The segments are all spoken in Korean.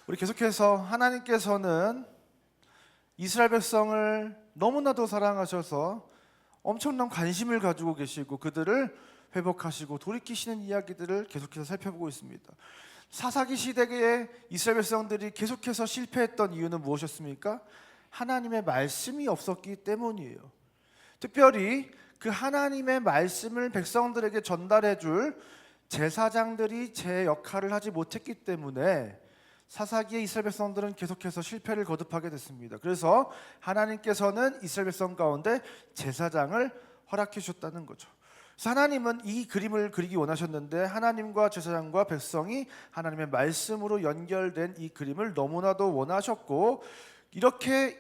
우리 계속해서 하나님께서는 이스라엘 백성을 너무나도 사랑하셔서 엄청난 관심을 가지고 계시고 그들을 회복하시고 돌이키시는 이야기들을 계속해서 살펴보고 있습니다. 사사기 시대에 이스라엘 백성들이 계속해서 실패했던 이유는 무엇이었습니까? 하나님의 말씀이 없었기 때문이에요. 특별히 그 하나님의 말씀을 백성들에게 전달해 줄 제사장들이 제 역할을 하지 못했기 때문에 사사기의 이스라엘 백성들은 계속해서 실패를 거듭하게 됐습니다. 그래서 하나님께서는 이스라엘 백성 가운데 제사장을 허락해 주셨다는 거죠. 그래서 하나님은 이 그림을 그리기 원하셨는데 하나님과 제사장과 백성이 하나님의 말씀으로 연결된 이 그림을 너무나도 원하셨고,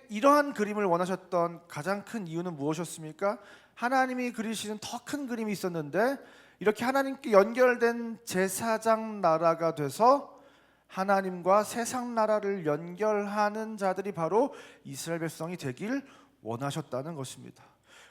이러한 그림을 원하셨던 가장 큰 이유는 무엇이었습니까? 하나님이 그리시는 더 큰 그림이 있었는데 이렇게 하나님께 연결된 제사장 나라가 돼서 하나님과 세상 나라를 연결하는 자들이 바로 이스라엘 백성이 되길 원하셨다는 것입니다.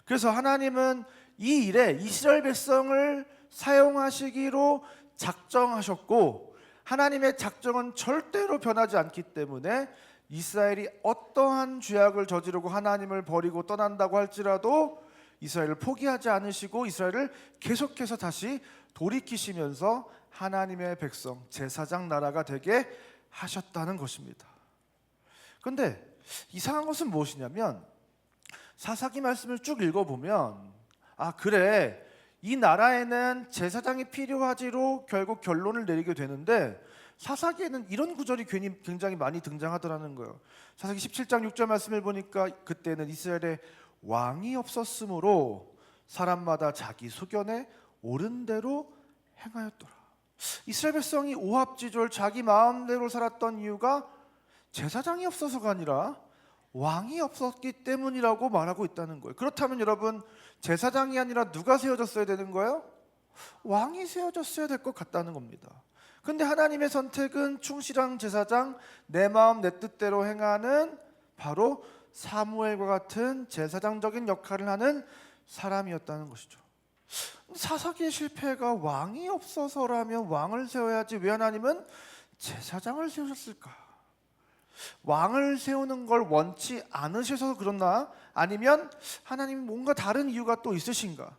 그래서 하나님은 이 일에 이스라엘 백성을 사용하시기로 작정하셨고, 하나님의 작정은 절대로 변하지 않기 때문에 이스라엘이 어떠한 죄악을 저지르고 하나님을 버리고 떠난다고 할지라도 이스라엘을 포기하지 않으시고 이스라엘을 계속해서 다시 돌이키시면서 하나님의 백성, 제사장 나라가 되게 하셨다는 것입니다. 그런데 이상한 것은 무엇이냐면 사사기 말씀을 쭉 읽어보면 그래, 이 나라에는 제사장이 필요하지로 결국 결론을 내리게 되는데 사사기에는 이런 구절이 굉장히 많이 등장하더라는 거예요. 사사기 17장 6절 말씀을 보니까 그때는 이스라엘에 왕이 없었으므로 사람마다 자기 소견에 옳은 대로 행하였더라. 이스라엘 백성이 오합지졸 자기 마음대로 살았던 이유가 제사장이 없어서가 아니라 왕이 없었기 때문이라고 말하고 있다는 거예요. 그렇다면 여러분, 제사장이 아니라 누가 세워졌어야 되는 거예요? 왕이 세워졌어야 될 것 같다는 겁니다. 근데 하나님의 선택은 충실한 제사장, 내 마음 내 뜻대로 행하는 바로 사무엘과 같은 제사장적인 역할을 하는 사람이었다는 것이죠. 사사기의 실패가 왕이 없어서라면 왕을 세워야지 왜 하나님은 제사장을 세우셨을까? 왕을 세우는 걸 원치 않으셔서 그렇나? 아니면 하나님이 뭔가 다른 이유가 또 있으신가?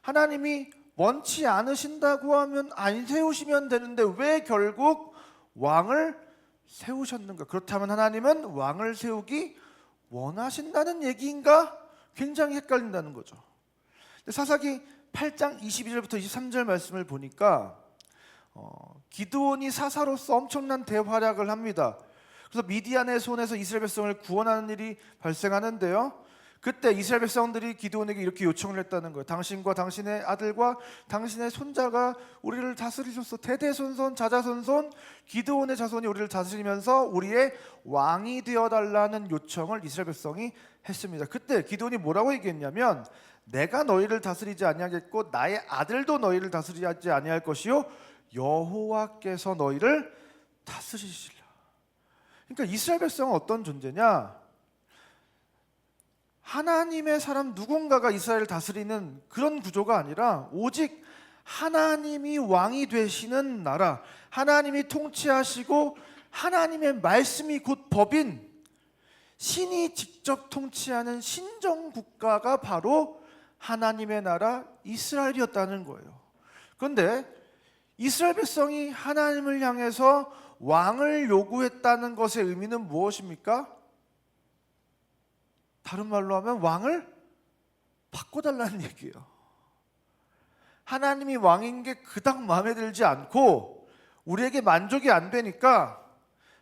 하나님이 원치 않으신다고 하면 안 세우시면 되는데 왜 결국 왕을 세우셨는가? 그렇다면 하나님은 왕을 세우기 원하신다는 얘기인가? 굉장히 헷갈린다는 거죠. 사사기 8장 22절부터 23절 말씀을 보니까 기드온이 사사로서 엄청난 대활약을 합니다. 그래서 미디안의 손에서 이스라엘 백성을 구원하는 일이 발생하는데요, 그때 이스라엘 백성들이 기드온에게 이렇게 요청을 했다는 거예요. 당신과 당신의 아들과 당신의 손자가 우리를 다스리소서. 대대손손 자자손손 기드온의 자손이 우리를 다스리면서 우리의 왕이 되어달라는 요청을 이스라엘 백성이 했습니다. 그때 기드온이 뭐라고 얘기했냐면, 내가 너희를 다스리지 아니하겠고 나의 아들도 너희를 다스리지 아니할 것이요 여호와께서 너희를 다스리시리라. 그러니까 이스라엘 백성은 어떤 존재냐? 하나님의 사람 누군가가 이스라엘을 다스리는 그런 구조가 아니라 오직 하나님이 왕이 되시는 나라, 하나님이 통치하시고 하나님의 말씀이 곧 법인 신이 직접 통치하는 신정국가가 바로 하나님의 나라 이스라엘이었다는 거예요. 그런데 이스라엘 백성이 하나님을 향해서 왕을 요구했다는 것의 의미는 무엇입니까? 다른 말로 하면 왕을 바꿔달라는 얘기예요. 하나님이 왕인 게 그닥 마음에 들지 않고 우리에게 만족이 안 되니까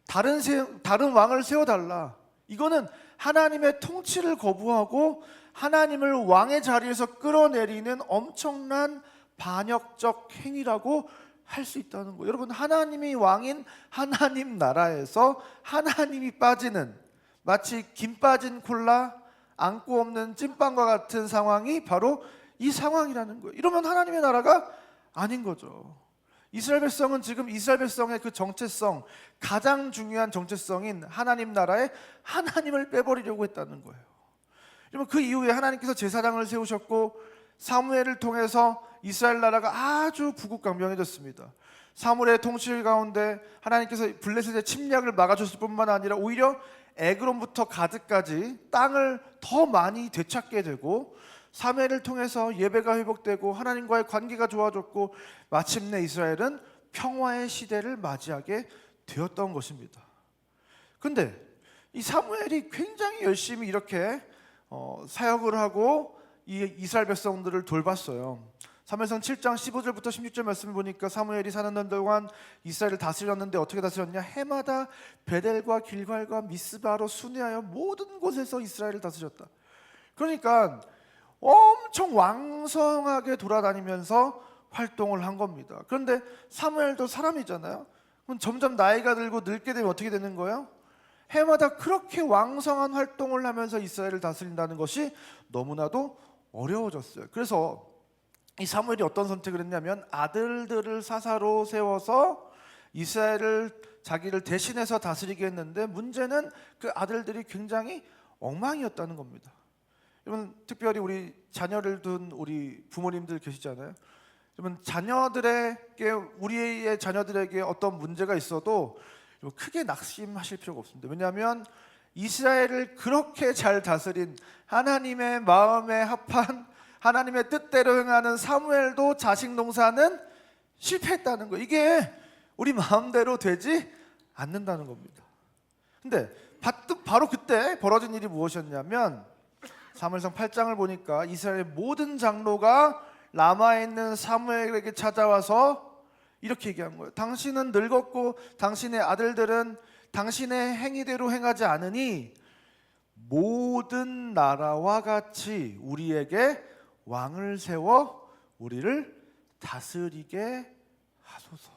다른 왕을 세워달라. 이거는 하나님의 통치를 거부하고 하나님을 왕의 자리에서 끌어내리는 엄청난 반역적 행위라고 할 수 있다는 거예요. 여러분, 하나님이 왕인 하나님 나라에서 하나님이 빠지는, 마치 김 빠진 콜라, 안고 없는 찐빵과 같은 상황이 바로 이 상황이라는 거예요. 이러면 하나님의 나라가 아닌 거죠. 이스라엘 백성은 지금 이스라엘 백성의 그 정체성, 가장 중요한 정체성인 하나님 나라에 하나님을 빼버리려고 했다는 거예요. 여러분, 그 이후에 하나님께서 제사장을 세우셨고 사무엘을 통해서 이스라엘 나라가 아주 부국강명해졌습니다. 사물의 통치 가운데 하나님께서 블레셋의 침략을 막아줬을 뿐만 아니라 오히려 에그론부터 가드까지 땅을 더 많이 되찾게 되고, 사무엘을 통해서 예배가 회복되고 하나님과의 관계가 좋아졌고, 마침내 이스라엘은 평화의 시대를 맞이하게 되었던 것입니다. 근데 이 사무엘이 굉장히 열심히 이렇게 사역을 하고 이 이스라엘 백성들을 돌봤어요. 사무엘상 7장 15절부터 16절 말씀을 보니까 사무엘이 사는 날 동안 이스라엘을 다스렸는데 어떻게 다스렸냐? 해마다 베델과 길갈과 미스바로 순회하여 모든 곳에서 이스라엘을 다스렸다. 그러니까 엄청 왕성하게 돌아다니면서 활동을 한 겁니다. 그런데 사무엘도 사람이잖아요. 그럼 점점 나이가 들고 늙게 되면 어떻게 되는 거예요? 해마다 그렇게 왕성한 활동을 하면서 이스라엘을 다스린다는 것이 너무나도 어려워졌어요. 그래서 이 사무엘이 어떤 선택을 했냐면 아들들을 사사로 세워서 이스라엘을 자기를 대신해서 다스리게 했는데, 문제는 그 아들들이 굉장히 엉망이었다는 겁니다. 여러분, 특별히 우리 자녀를 둔 우리 부모님들 계시잖아요. 여러분, 우리의 자녀들에게 어떤 문제가 있어도 크게 낙심하실 필요가 없습니다. 왜냐하면 이스라엘을 그렇게 잘 다스린 하나님의 마음에 합한 하나님의 뜻대로 행하는 사무엘도 자식 농사는 실패했다는 거예요. 이게 우리 마음대로 되지 않는다는 겁니다. 근데 바로 그때 벌어진 일이 무엇이었냐면, 사무엘상 8장을 보니까 이스라엘의 모든 장로가 라마에 있는 사무엘에게 찾아와서 이렇게 얘기한 거예요. 당신은 늙었고 당신의 아들들은 당신의 행위대로 행하지 않으니 모든 나라와 같이 우리에게 왕을 세워 우리를 다스리게 하소서.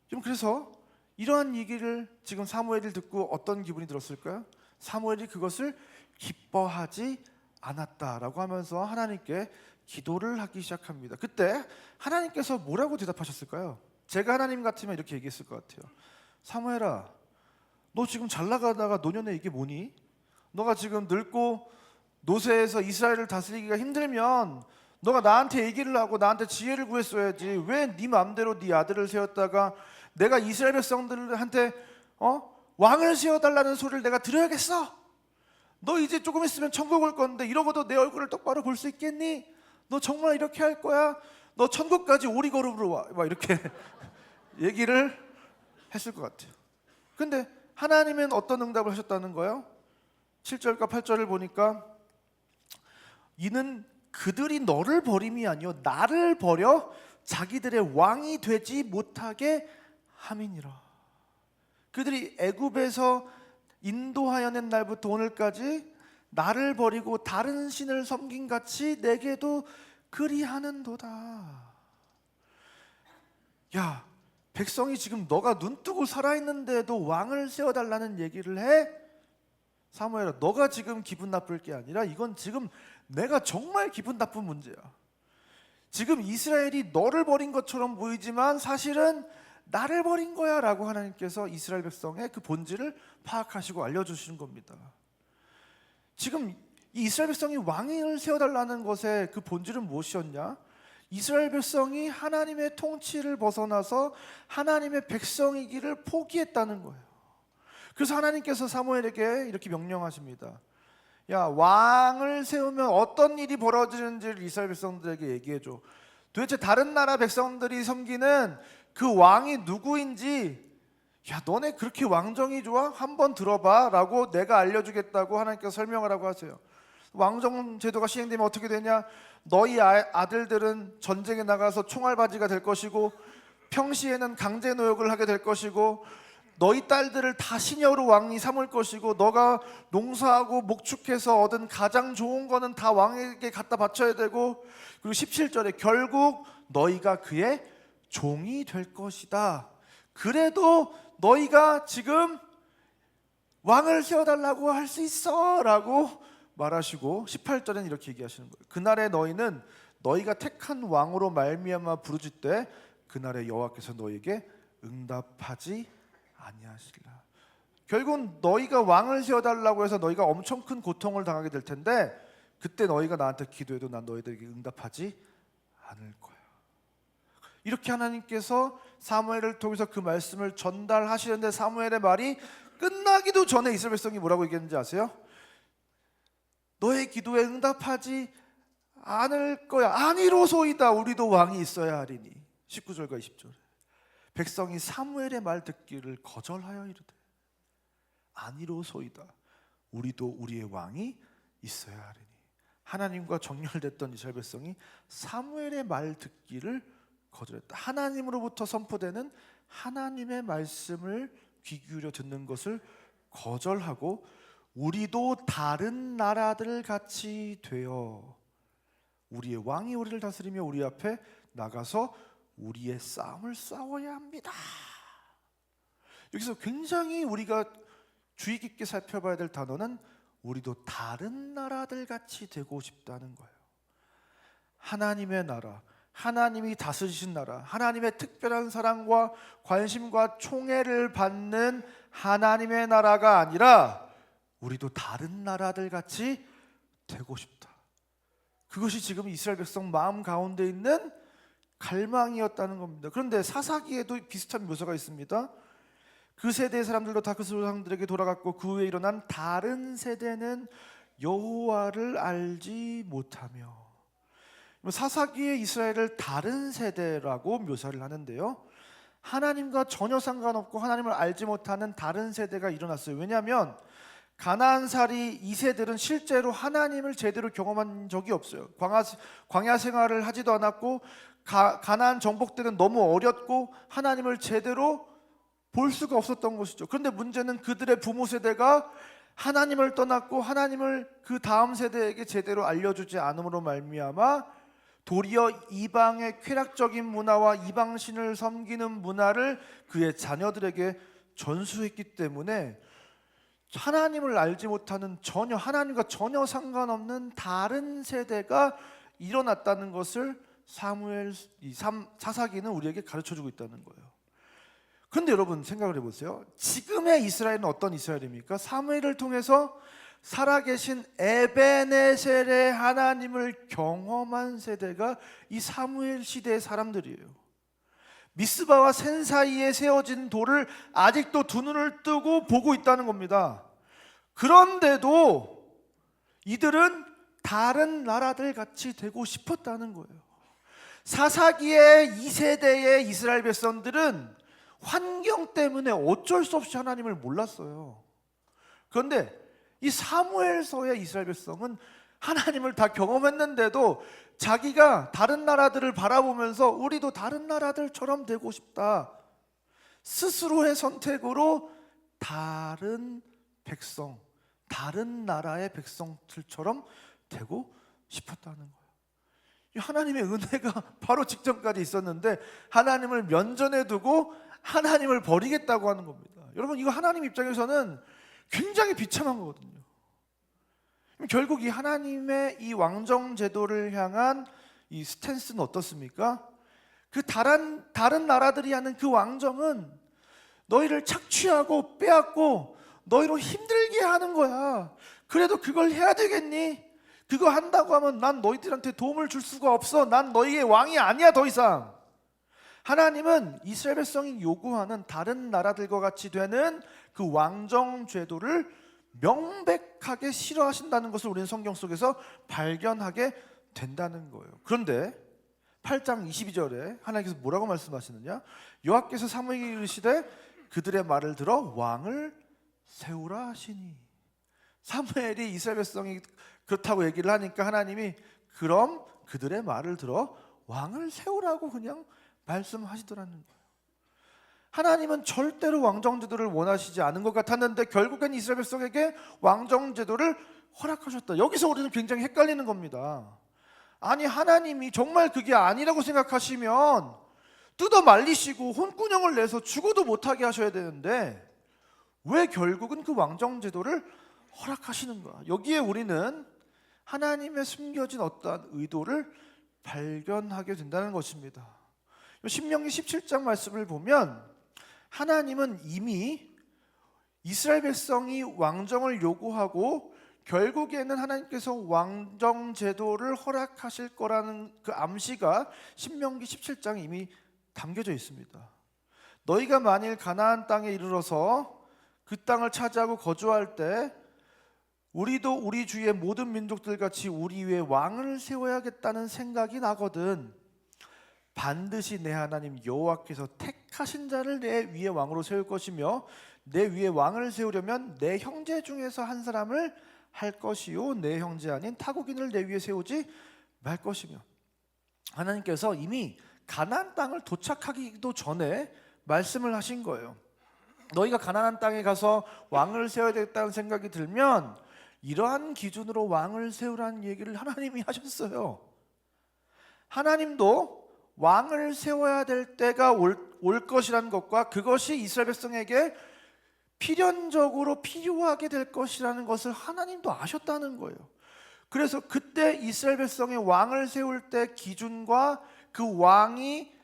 지금 그래서 이러한 얘기를 지금 사무엘이 듣고 어떤 기분이 들었을까요? 사무엘이 그것을 기뻐하지 않았다라고 하면서 하나님께 기도를 하기 시작합니다. 그때 하나님께서 뭐라고 대답하셨을까요? 제가 하나님 같으면 이렇게 얘기했을 것 같아요. 사무엘아, 너 지금 잘 나가다가 노년에 이게 뭐니? 너가 지금 늙고 노쇠해서 이스라엘을 다스리기가 힘들면 너가 나한테 얘기를 하고 나한테 지혜를 구했어야지. 왜 네 마음대로 네 아들을 세웠다가 내가 이스라엘 백성들한테 왕을 세워달라는 소리를 내가 들어야겠어? 너 이제 조금 있으면 천국 올 건데 이러고도 내 얼굴을 똑바로 볼 수 있겠니? 너 정말 이렇게 할 거야? 너 천국까지 오리걸음으로 와. 막 이렇게 얘기를 했을 것 같아요. 근데 하나님은 어떤 응답을 하셨다는 거예요? 7절과 8절을 보니까 이는 그들이 너를 버림이 아니요 나를 버려 자기들의 왕이 되지 못하게 함이니라. 그들이 애굽에서 인도하여 낸 날부터 오늘까지 나를 버리고 다른 신을 섬긴 같이 내게도 그리하는도다. 야, 백성이 지금 너가 눈뜨고 살아있는데도 왕을 세워달라는 얘기를 해? 사무엘아, 너가 지금 기분 나쁠 게 아니라 이건 지금 내가 정말 기분 나쁜 문제야. 지금 이스라엘이 너를 버린 것처럼 보이지만 사실은 나를 버린 거야 라고 하나님께서 이스라엘 백성의 그 본질을 파악하시고 알려주시는 겁니다. 지금 이 이스라엘 백성이 왕을 세워달라는 것의 그 본질은 무엇이었냐? 이스라엘 백성이 하나님의 통치를 벗어나서 하나님의 백성이기를 포기했다는 거예요. 그래서 하나님께서 사무엘에게 이렇게 명령하십니다. 야, 왕을 세우면 어떤 일이 벌어지는지를 이스라엘 백성들에게 얘기해줘. 도대체 다른 나라 백성들이 섬기는 그 왕이 누구인지, 야, 너네 그렇게 왕정이 좋아? 한번 들어봐 라고 내가 알려주겠다고 하나님께서 설명하라고 하세요. 왕정 제도가 시행되면 어떻게 되냐? 너희 아들들은 전쟁에 나가서 총알바지가 될 것이고 평시에는 강제 노역을 하게 될 것이고 너희 딸들을 다 시녀로 왕이 삼을 것이고 너가 농사하고 목축해서 얻은 가장 좋은 거는 다 왕에게 갖다 바쳐야 되고, 그리고 17절에 결국 너희가 그의 종이 될 것이다. 그래도 너희가 지금 왕을 세워달라고 할 수 있어 라고 말하시고 18절에는 이렇게 얘기하시는 거예요. 그날에 너희는 너희가 택한 왕으로 말미암아 부르짖되 그날에 여호와께서 너희에게 응답하지 아니하시리라. 결국은 너희가 왕을 세워달라고 해서 너희가 엄청 큰 고통을 당하게 될 텐데 그때 너희가 나한테 기도해도 난 너희들에게 응답하지 않을 거야. 이렇게 하나님께서 사무엘을 통해서 그 말씀을 전달하시는데 사무엘의 말이 끝나기도 전에 이스라엘 백성이 뭐라고 얘기했는지 아세요? 너의 기도에 응답하지 않을 거야. 아니로소이다. 우리도 왕이 있어야 하리니. 19절과 20절. 백성이 사무엘의 말 듣기를 거절하여 이르되 아니로소이다. 우리도 우리의 왕이 있어야 하리니. 하나님과 정렬됐던 이스라엘 백성이 사무엘의 말 듣기를 거절했다. 하나님으로부터 선포되는 하나님의 말씀을 귀 기울여 듣는 것을 거절하고 우리도 다른 나라들 같이 되어 우리의 왕이 우리를 다스리며 우리 앞에 나가서 우리의 싸움을 싸워야 합니다. 여기서 굉장히 우리가 주의 깊게 살펴봐야 될 단어는 우리도 다른 나라들 같이 되고 싶다는 거예요. 하나님의 나라, 하나님이 다스리신 나라, 하나님의 특별한 사랑과 관심과 총애를 받는 하나님의 나라가 아니라 우리도 다른 나라들 같이 되고 싶다. 그것이 지금 이스라엘 백성 마음 가운데 있는 갈망이었다는 겁니다. 그런데 사사기에도 비슷한 묘사가 있습니다. 그 세대의 사람들도 다크스 조상들에게 돌아갔고 그 후에 일어난 다른 세대는 여호와를 알지 못하며. 사사기의 이스라엘을 다른 세대라고 묘사를 하는데요, 하나님과 전혀 상관없고 하나님을 알지 못하는 다른 세대가 일어났어요. 왜냐하면 가나안살이 2세들은 실제로 하나님을 제대로 경험한 적이 없어요. 광야 생활을 하지도 않았고 가나안 정복 때는 너무 어렸고 하나님을 제대로 볼 수가 없었던 것이죠. 그런데 문제는 그들의 부모 세대가 하나님을 떠났고 하나님을 그 다음 세대에게 제대로 알려주지 않음으로 말미암아 도리어 이방의 쾌락적인 문화와 이방신을 섬기는 문화를 그의 자녀들에게 전수했기 때문에 하나님을 알지 못하는 하나님과 전혀 상관없는 다른 세대가 일어났다는 것을 사사기는 우리에게 가르쳐주고 있다는 거예요. 그런데 여러분 생각을 해보세요. 지금의 이스라엘은 어떤 이스라엘입니까? 사무엘을 통해서 살아계신 에베네셀의 하나님을 경험한 세대가 이 사무엘 시대의 사람들이에요. 미스바와 센 사이에 세워진 돌을 아직도 두 눈을 뜨고 보고 있다는 겁니다. 그런데도 이들은 다른 나라들 같이 되고 싶었다는 거예요. 사사기의 2세대의 이스라엘 백성들은 환경 때문에 어쩔 수 없이 하나님을 몰랐어요. 그런데 이 사무엘서의 이스라엘 백성은 하나님을 다 경험했는데도 자기가 다른 나라들을 바라보면서 우리도 다른 나라들처럼 되고 싶다, 스스로의 선택으로 다른 백성, 다른 나라의 백성들처럼 되고 싶었다는 거예요. 하나님의 은혜가 바로 직전까지 있었는데 하나님을 면전에 두고 하나님을 버리겠다고 하는 겁니다. 여러분, 이거 하나님 입장에서는 굉장히 비참한 거거든요. 결국 이 하나님의 이 왕정 제도를 향한 이 스탠스는 어떻습니까? 그 다른 나라들이 하는 그 왕정은 너희를 착취하고 빼앗고 너희로 힘들게 하는 거야. 그래도 그걸 해야 되겠니? 그거 한다고 하면 난 너희들한테 도움을 줄 수가 없어. 난 너희의 왕이 아니야, 더 이상. 하나님은 이스라엘 백성이 요구하는 다른 나라들과 같이 되는 그 왕정 제도를 명백하게 싫어하신다는 것을 우리는 성경 속에서 발견하게 된다는 거예요. 그런데 8장 22절에 하나님께서 뭐라고 말씀하시느냐? 여호와께서 사무엘에게 이르시되 그들의 말을 들어 왕을 세우라 하시니. 사무엘이 이스라엘 백성이 그렇다고 얘기를 하니까 하나님이 그럼 그들의 말을 들어 왕을 세우라고 그냥 말씀하시더라는 거예요. 하나님은 절대로 왕정제도를 원하시지 않은 것 같았는데 결국엔 이스라엘 백성에게 왕정제도를 허락하셨다. 여기서 우리는 굉장히 헷갈리는 겁니다. 아니, 하나님이 정말 그게 아니라고 생각하시면 뜯어 말리시고 혼꾸녕을 내서 죽어도 못하게 하셔야 되는데 왜 결국은 그 왕정제도를 허락하시는가? 여기에 우리는 하나님의 숨겨진 어떠한 의도를 발견하게 된다는 것입니다. 신명기 17장 말씀을 보면 하나님은 이미 이스라엘 백성이 왕정을 요구하고 결국에는 하나님께서 왕정 제도를 허락하실 거라는 그 암시가 신명기 17장에 이미 담겨져 있습니다. 너희가 만일 가나안 땅에 이르러서 그 땅을 차지하고 거주할 때 우리도 우리 주위의 모든 민족들 같이 우리 위에 왕을 세워야겠다는 생각이 나거든. 반드시 내 하나님 여호와께서 택하신 자를 내 위에 왕으로 세울 것이며 내 위에 왕을 세우려면 내 형제 중에서 한 사람을 할 것이요 내 형제 아닌 타국인을 내 위에 세우지 말 것이며. 하나님께서 이미 가나안 땅을 도착하기도 전에 말씀을 하신 거예요. 너희가 가나안 땅에 가서 왕을 세워야 되겠다는 생각이 들면 이러한 기준으로 왕을 세우라는 얘기를 하나님이 하셨어요. 하나님도 왕을 세워야 될 때가 올 것이라는 것과 그것이 이스라엘 백성에게 필연적으로 필요하게 될 것이라는 것을 하나님도 아셨다는 거예요. 그래서 그때 이스라엘 백성의 왕을 세울 때 기준과 그 왕이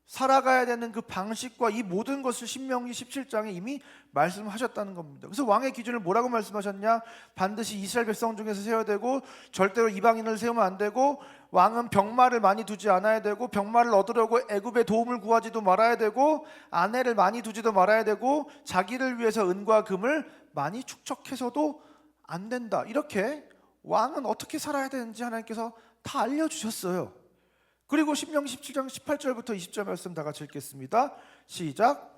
살아가야 되는 그 방식과 이 모든 것을 신명기 17장에 이미 말씀하셨다는 겁니다. 그래서 왕의 기준을 뭐라고 말씀하셨냐? 반드시 이스라엘 백성 중에서 세워야 되고 절대로 이방인을 세우면 안 되고 왕은 병마를 많이 두지 않아야 되고 병마를 얻으려고 애굽의 도움을 구하지도 말아야 되고 아내를 많이 두지도 말아야 되고 자기를 위해서 은과 금을 많이 축적해서도 안 된다. 이렇게 왕은 어떻게 살아야 되는지 하나님께서 다 알려주셨어요. 그리고 신명기 17장 18절부터 20절 말씀 다 같이 읽겠습니다. 시작.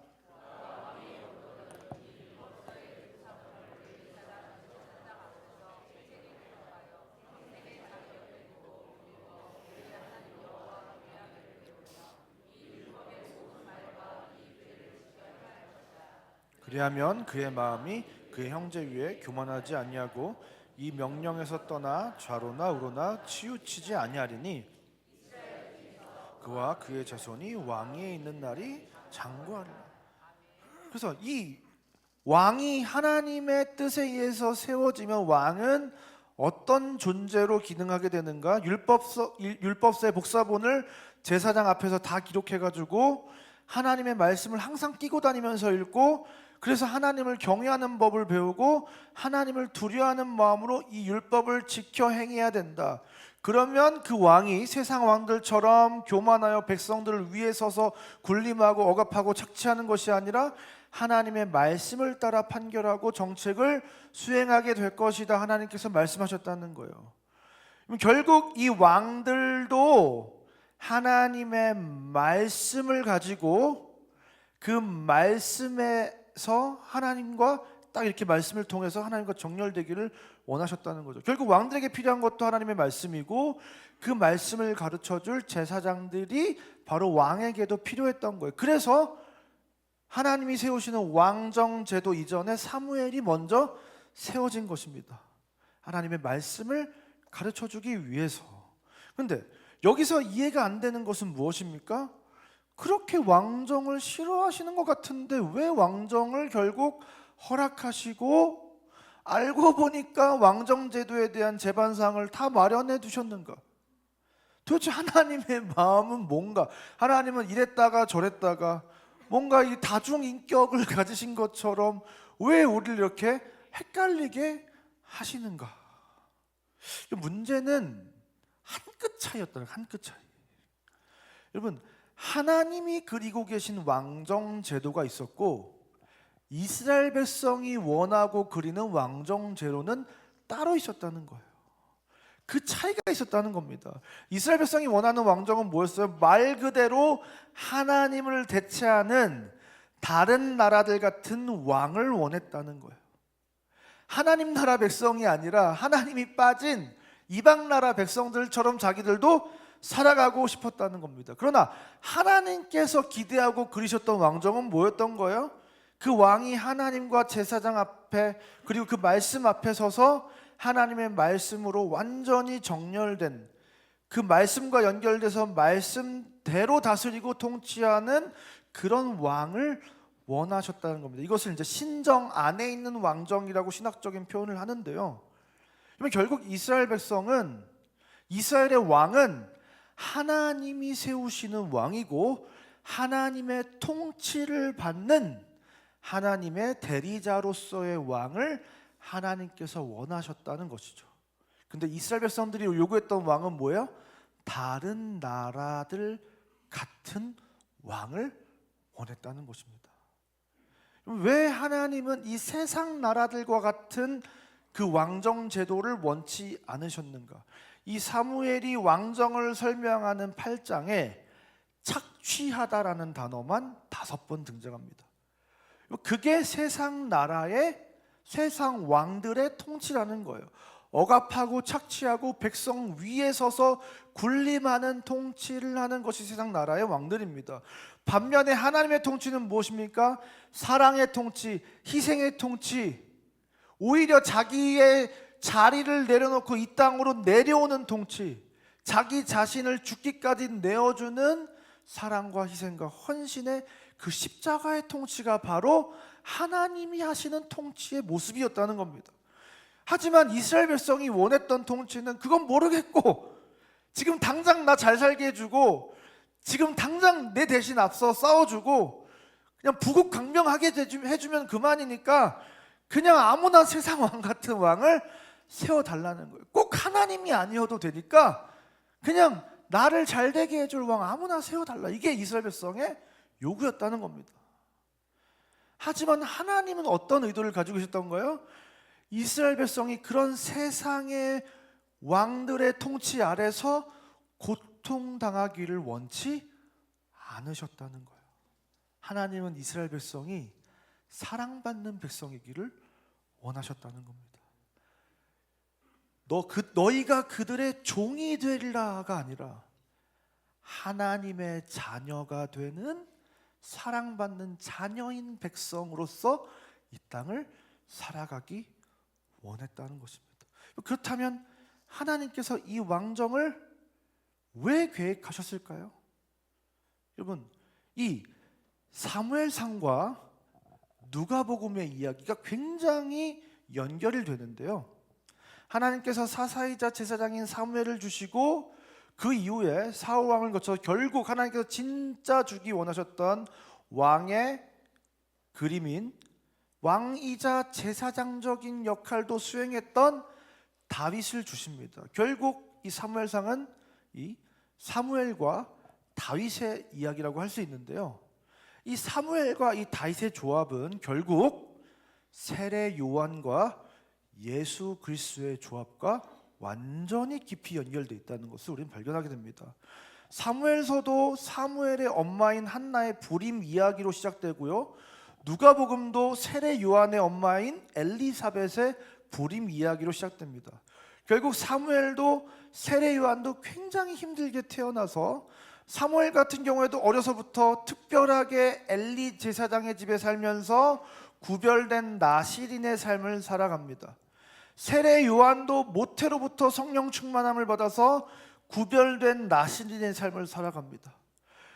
그리하면 그의 마음이 그의 형제 위에 교만하지 아니하고 이 명령에서 떠나 좌로나 우로나 치우치지 아니하리니 그와 그의 자손이 왕위에 있는 날이 장구하리라. 그래서 이 왕이 하나님의 뜻에 의해서 세워지면 왕은 어떤 존재로 기능하게 되는가? 율법서의 복사본을 제사장 앞에서 다 기록해가지고 하나님의 말씀을 항상 끼고 다니면서 읽고 그래서 하나님을 경외하는 법을 배우고 하나님을 두려워하는 마음으로 이 율법을 지켜 행해야 된다. 그러면 그 왕이 세상 왕들처럼 교만하여 백성들을 위에 서서 군림하고 억압하고 착취하는 것이 아니라 하나님의 말씀을 따라 판결하고 정책을 수행하게 될 것이다. 하나님께서 말씀하셨다는 거예요. 결국 이 왕들도 하나님의 말씀을 가지고 그 말씀에서 하나님과 딱 이렇게 말씀을 통해서 하나님과 정렬되기를 원하셨다는 거죠. 결국 왕들에게 필요한 것도 하나님의 말씀이고 그 말씀을 가르쳐줄 제사장들이 바로 왕에게도 필요했던 거예요. 그래서 하나님이 세우시는 왕정 제도 이전에 사무엘이 먼저 세워진 것입니다. 하나님의 말씀을 가르쳐주기 위해서. 그런데 여기서 이해가 안 되는 것은 무엇입니까? 그렇게 왕정을 싫어하시는 것 같은데 왜 왕정을 결국 허락하시고 알고 보니까 왕정제도에 대한 재반상을 다 마련해 두셨는가? 도대체 하나님의 마음은 뭔가? 하나님은 이랬다가 저랬다가 뭔가 이 다중인격을 가지신 것처럼 왜 우리를 이렇게 헷갈리게 하시는가? 문제는 한 끗 차이였다는 한 끗 차이. 여러분, 하나님이 그리고 계신 왕정제도가 있었고 이스라엘 백성이 원하고 그리는 왕정제도는 따로 있었다는 거예요. 그 차이가 있었다는 겁니다. 이스라엘 백성이 원하는 왕정은 뭐였어요? 말 그대로 하나님을 대체하는 다른 나라들 같은 왕을 원했다는 거예요. 하나님 나라 백성이 아니라 하나님이 빠진 이방 나라 백성들처럼 자기들도 살아가고 싶었다는 겁니다. 그러나 하나님께서 기대하고 그리셨던 왕정은 뭐였던 거예요? 그 왕이 하나님과 제사장 앞에 그리고 그 말씀 앞에 서서 하나님의 말씀으로 완전히 정렬된 그 말씀과 연결돼서 말씀대로 다스리고 통치하는 그런 왕을 원하셨다는 겁니다. 이것을 이제 신정 안에 있는 왕정이라고 신학적인 표현을 하는데요. 그러면 결국 이스라엘 백성은 이스라엘의 왕은 하나님이 세우시는 왕이고 하나님의 통치를 받는 하나님의 대리자로서의 왕을 하나님께서 원하셨다는 것이죠. 근데 이스라엘 백성들이 요구했던 왕은 뭐예요? 다른 나라들 같은 왕을 원했다는 것입니다. 왜 하나님은 이 세상 나라들과 같은 그 왕정 제도를 원치 않으셨는가? 이 사무엘이 왕정을 설명하는 8장에 착취하다라는 단어만 5번 등장합니다. 그게 세상 나라의, 세상 왕들의 통치라는 거예요. 억압하고 착취하고 백성 위에 서서 군림하는 통치를 하는 것이 세상 나라의 왕들입니다. 반면에 하나님의 통치는 무엇입니까? 사랑의 통치, 희생의 통치, 오히려 자기의 자리를 내려놓고 이 땅으로 내려오는 통치, 자기 자신을 죽기까지 내어주는 사랑과 희생과 헌신의 그 십자가의 통치가 바로 하나님이 하시는 통치의 모습이었다는 겁니다. 하지만 이스라엘 백성이 원했던 통치는 그건 모르겠고, 지금 당장 나 잘 살게 해주고, 지금 당장 내 대신 앞서 싸워주고, 그냥 부국강명하게 해주면 그만이니까 그냥 아무나 세상 왕 같은 왕을 세워달라는 거예요. 꼭 하나님이 아니어도 되니까 그냥 나를 잘 되게 해줄 왕 아무나 세워달라. 이게 이스라엘 백성의 요구였다는 겁니다. 하지만 하나님은 어떤 의도를 가지고 계셨던 거예요? 이스라엘 백성이 그런 세상의 왕들의 통치 아래서 고통당하기를 원치 않으셨다는 거예요. 하나님은 이스라엘 백성이 사랑받는 백성이기를 원하셨다는 겁니다. 너희가 그들의 종이 되리라가 아니라 하나님의 자녀가 되는 사랑받는 자녀인 백성으로서 이 땅을 살아가기 원했다는 것입니다. 그렇다면 하나님께서 이 왕정을 왜 계획하셨을까요? 여러분, 이 사무엘상과 누가복음의 이야기가 굉장히 연결이 되는데요. 하나님께서 사사이자 제사장인 사무엘을 주시고 그 이후에 사울 왕을 거쳐 결국 하나님께서 진짜 주기 원하셨던 왕의 그림인 왕이자 제사장적인 역할도 수행했던 다윗을 주십니다. 결국 이 사무엘상은 이 사무엘과 다윗의 이야기라고 할 수 있는데요. 이 사무엘과 이 다윗의 조합은 결국 세례 요한과 예수 그리스도의 조합과 완전히 깊이 연결되어 있다는 것을 우리는 발견하게 됩니다. 사무엘서도 사무엘의 엄마인 한나의 불임 이야기로 시작되고요. 누가복음도 세례 요한의 엄마인 엘리사벳의 불임 이야기로 시작됩니다. 결국 사무엘도 세례 요한도 굉장히 힘들게 태어나서 사무엘 같은 경우에도 어려서부터 특별하게 엘리 제사장의 집에 살면서 구별된 나실인의 삶을 살아갑니다. 세례 요한도 모태로부터 성령 충만함을 받아서 구별된 나실인의 삶을 살아갑니다.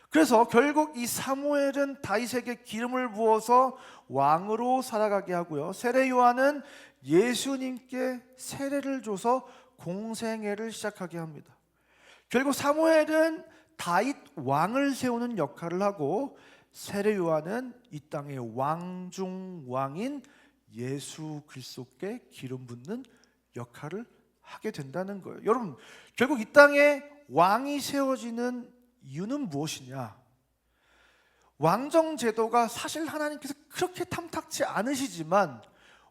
그래서 결국 이 사무엘은 다윗에게 기름을 부어서 왕으로 살아가게 하고요. 세례 요한은 예수님께 세례를 줘서 공생애를 시작하게 합니다. 결국 사무엘은 다윗 왕을 세우는 역할을 하고 세례 요한은 이 땅의 왕 중 왕인 예수 그리스도께 기름 붓는 역할을 하게 된다는 거예요. 여러분, 결국 이 땅에 왕이 세워지는 이유는 무엇이냐? 왕정 제도가 사실 하나님께서 그렇게 탐탁지 않으시지만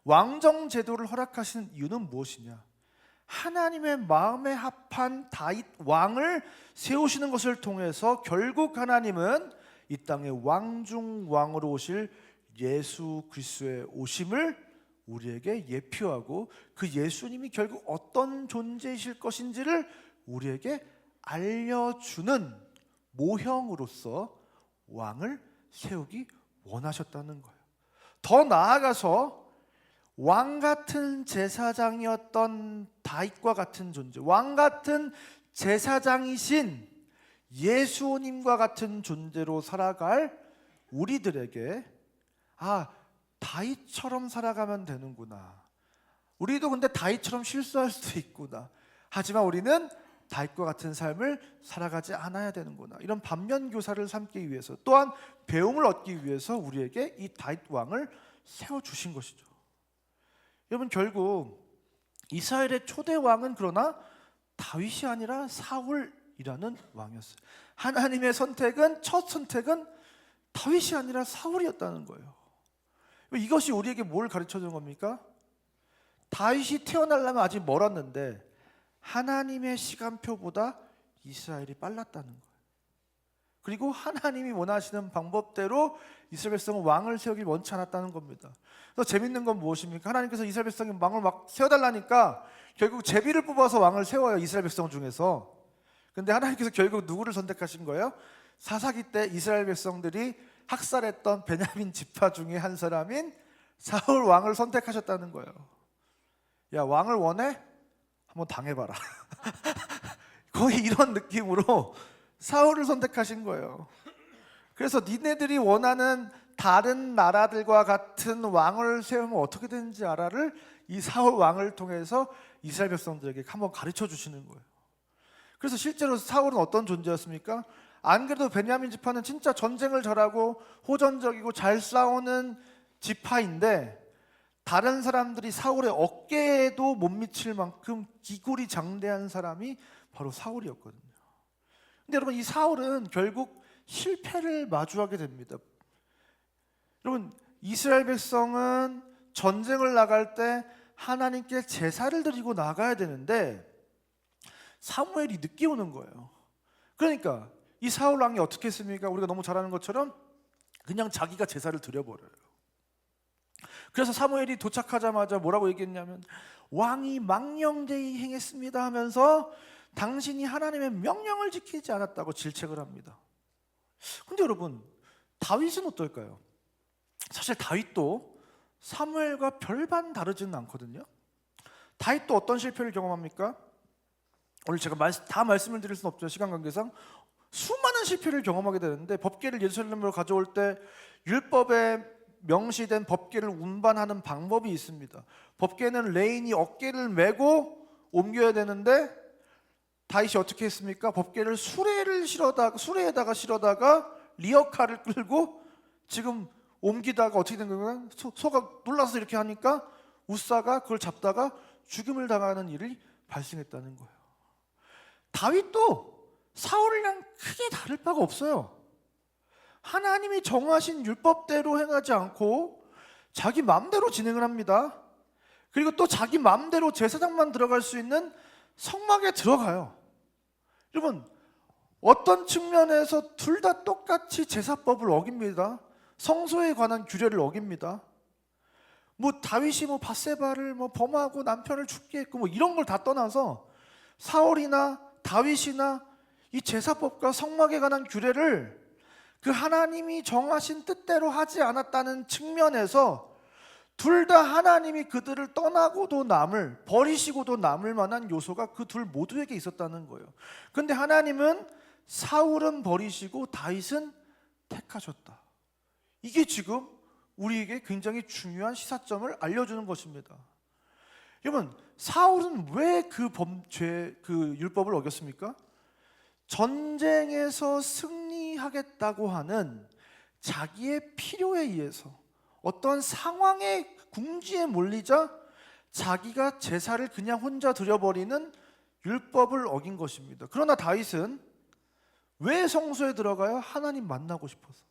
왕정 제도를 허락하시는 이유는 무엇이냐? 하나님의 마음에 합한 다윗 왕을 세우시는 것을 통해서 결국 하나님은 이 땅에 왕 중 왕으로 오실 예수 그리스도의 오심을 우리에게 예표하고 그 예수님이 결국 어떤 존재이실 것인지를 우리에게 알려주는 모형으로서 왕을 세우기 원하셨다는 거예요. 더 나아가서 왕 같은 제사장이었던 다윗과 같은 존재, 왕 같은 제사장이신 예수님과 같은 존재로 살아갈 우리들에게 다윗처럼 살아가면 되는구나. 우리도 근데 다윗처럼 실수할 수도 있구나. 하지만 우리는 다윗과 같은 삶을 살아가지 않아야 되는구나. 이런 반면 교사를 삼기 위해서 또한 배움을 얻기 위해서 우리에게 이 다윗 왕을 세워주신 것이죠. 여러분, 결국 이스라엘의 초대 왕은 그러나 다윗이 아니라 사울이라는 왕이었어요. 하나님의 선택은, 첫 선택은 다윗이 아니라 사울이었다는 거예요. 이것이 우리에게 뭘 가르쳐 주는 겁니까? 다윗이 태어나려면 아직 멀었는데 하나님의 시간표보다 이스라엘이 빨랐다는 거예요. 그리고 하나님이 원하시는 방법대로 이스라엘 백성은 왕을 세우길 원치 않았다는 겁니다. 그래서 재밌는 건 무엇입니까? 하나님께서 이스라엘 백성이 왕을 막 세워달라니까 결국 제비를 뽑아서 왕을 세워요, 이스라엘 백성 중에서. 근데 하나님께서 결국 누구를 선택하신 거예요? 사사기 때 이스라엘 백성들이 학살했던 베냐민 지파 중에 한 사람인 사울 왕을 선택하셨다는 거예요. 야, 왕을 원해? 한번 당해봐라. 거의 이런 느낌으로 사울을 선택하신 거예요. 그래서 니네들이 원하는 다른 나라들과 같은 왕을 세우면 어떻게 되는지 알아를 이 사울 왕을 통해서 이스라엘 백성들에게 한번 가르쳐 주시는 거예요. 그래서 실제로 사울은 어떤 존재였습니까? 안 그래도 베냐민 지파는 진짜 전쟁을 잘하고 호전적이고 잘 싸우는 지파인데 다른 사람들이 사울의 어깨에도 못 미칠 만큼 기골이 장대한 사람이 바로 사울이었거든요. 근데 여러분, 이 사울은 결국 실패를 마주하게 됩니다. 여러분, 이스라엘 백성은 전쟁을 나갈 때 하나님께 제사를 드리고 나가야 되는데 사무엘이 늦게 오는 거예요. 그러니까 이 사울 왕이 어떻게 했습니까? 우리가 너무 잘 아는 것처럼 그냥 자기가 제사를 드려버려요. 그래서 사무엘이 도착하자마자 뭐라고 얘기했냐면 왕이 망령되이 행했습니다 하면서 당신이 하나님의 명령을 지키지 않았다고 질책을 합니다. 근데 여러분, 다윗은 어떨까요? 사실 다윗도 사무엘과 별반 다르지는 않거든요. 다윗도 어떤 실패를 경험합니까? 오늘 제가 다 말씀을 드릴 수는 없죠, 시간 관계상. 수많은 실패를 경험하게 되는데 법궤를 예루살렘으로 가져올 때 율법에 명시된 법궤를 운반하는 방법이 있습니다. 법궤는 레인이 어깨를 메고 옮겨야 되는데 다윗이 어떻게 했습니까? 법궤를 수레에다가 실어다가 리어카를 끌고 지금 옮기다가 어떻게 된 거예요? 소가 놀라서 이렇게 하니까 우사가 그걸 잡다가 죽임을 당하는 일이 발생했다는 거예요. 다윗도 사울이랑 크게 다를 바가 없어요. 하나님이 정하신 율법대로 행하지 않고 자기 마음대로 진행을 합니다. 그리고 또 자기 마음대로 제사장만 들어갈 수 있는 성막에 들어가요. 여러분, 어떤 측면에서 둘 다 똑같이 제사법을 어깁니다. 성소에 관한 규례를 어깁니다. 다윗이 밧세바를 범하고 남편을 죽게 했고 이런 걸 다 떠나서 사울이나 다윗이나 이 제사법과 성막에 관한 규례를 그 하나님이 정하신 뜻대로 하지 않았다는 측면에서 둘 다 하나님이 그들을 떠나고도 남을, 버리시고도 남을 만한 요소가 그 둘 모두에게 있었다는 거예요. 그런데 하나님은 사울은 버리시고 다윗은 택하셨다. 이게 지금 우리에게 굉장히 중요한 시사점을 알려주는 것입니다. 여러분, 사울은 왜 그 율법을 어겼습니까? 전쟁에서 승리하겠다고 하는 자기의 필요에 의해서 어떤 상황의 궁지에 몰리자 자기가 제사를 그냥 혼자 드려버리는 율법을 어긴 것입니다. 그러나 다윗은 왜 성소에 들어가요? 하나님 만나고 싶어서.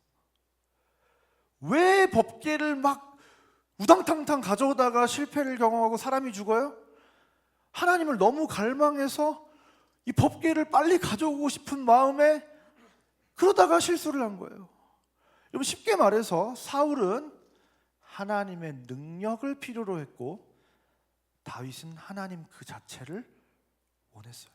왜 법궤를 막 우당탕탕 가져오다가 실패를 경험하고 사람이 죽어요? 하나님을 너무 갈망해서 이 법궤를 빨리 가져오고 싶은 마음에 그러다가 실수를 한 거예요. 여러분, 쉽게 말해서 사울은 하나님의 능력을 필요로 했고 다윗은 하나님 그 자체를 원했어요.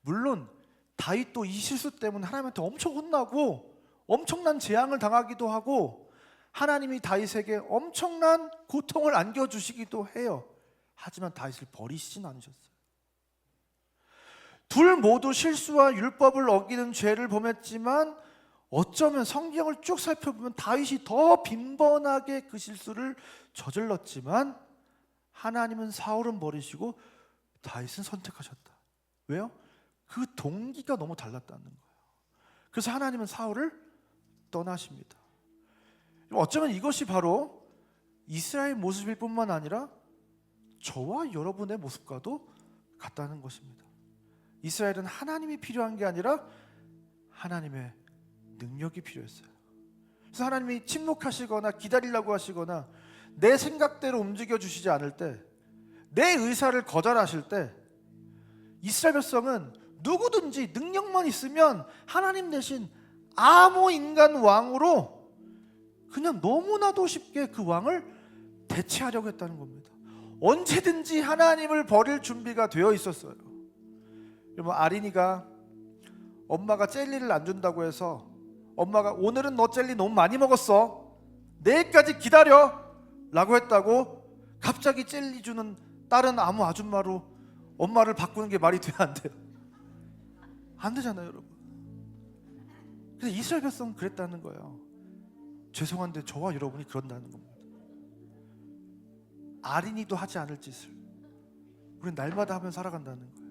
물론 다윗도 이 실수 때문에 하나님한테 엄청 혼나고 엄청난 재앙을 당하기도 하고 하나님이 다윗에게 엄청난 고통을 안겨주시기도 해요. 하지만 다윗을 버리시진 않으셨어요. 둘 모두 실수와 율법을 어기는 죄를 범했지만 어쩌면 성경을 쭉 살펴보면 다윗이 더 빈번하게 그 실수를 저질렀지만 하나님은 사울은 버리시고 다윗은 선택하셨다. 왜요? 그 동기가 너무 달랐다는 거예요. 그래서 하나님은 사울을 떠나십니다. 어쩌면 이것이 바로 이스라엘 모습일 뿐만 아니라 저와 여러분의 모습과도 같다는 것입니다. 이스라엘은 하나님이 필요한 게 아니라 하나님의 능력이 필요했어요. 그래서 하나님이 침묵하시거나 기다리려고 하시거나 내 생각대로 움직여 주시지 않을 때, 내 의사를 거절하실 때 이스라엘 백성은 누구든지 능력만 있으면 하나님 대신 아무 인간 왕으로 그냥 너무나도 쉽게 그 왕을 대체하려고 했다는 겁니다. 언제든지 하나님을 버릴 준비가 되어 있었어요. 여러분, 아린이가 엄마가 젤리를 안 준다고 해서 엄마가 오늘은 너 젤리 너무 많이 먹었어, 내일까지 기다려 라고 했다고 갑자기 젤리 주는 다른 아무 아줌마로 엄마를 바꾸는 게 말이 돼야 안 돼요? 안 되잖아요, 여러분. 그래서 이스라엘 백성은 그랬다는 거예요. 죄송한데 저와 여러분이 그런다는 겁니다. 아린이도 하지 않을 짓을 우리는 날마다 하며 살아간다는 거예요.